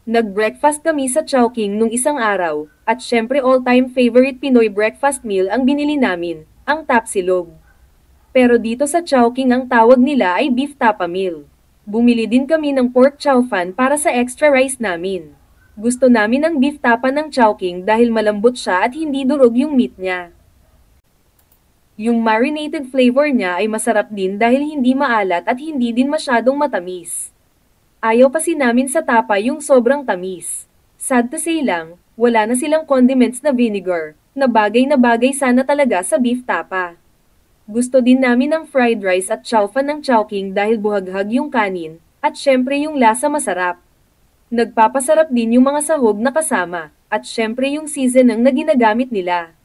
Nag-breakfast kami sa Chowking nung isang araw, at syempre all-time favorite Pinoy breakfast meal ang binili namin, ang tapsilog. Pero dito sa Chowking ang tawag nila ay beef tapa meal. Bumili din kami ng pork chow fan para sa extra rice namin. Gusto namin ang beef tapa ng Chowking dahil malambot siya at hindi durog yung meat niya. Yung marinated flavor niya ay masarap din dahil hindi maalat at hindi din masyadong matamis. Ayaw kasi namin sa tapa yung sobrang tamis. Sad to say lang, wala na silang condiments na vinegar, na bagay sana talaga sa beef tapa. Gusto din namin ng fried rice at chow fan ng Chowking dahil buhaghag yung kanin, at syempre yung lasa masarap. Nagpapasarap din yung mga sahog na kasama, at syempre yung season ang na ginagamit nila.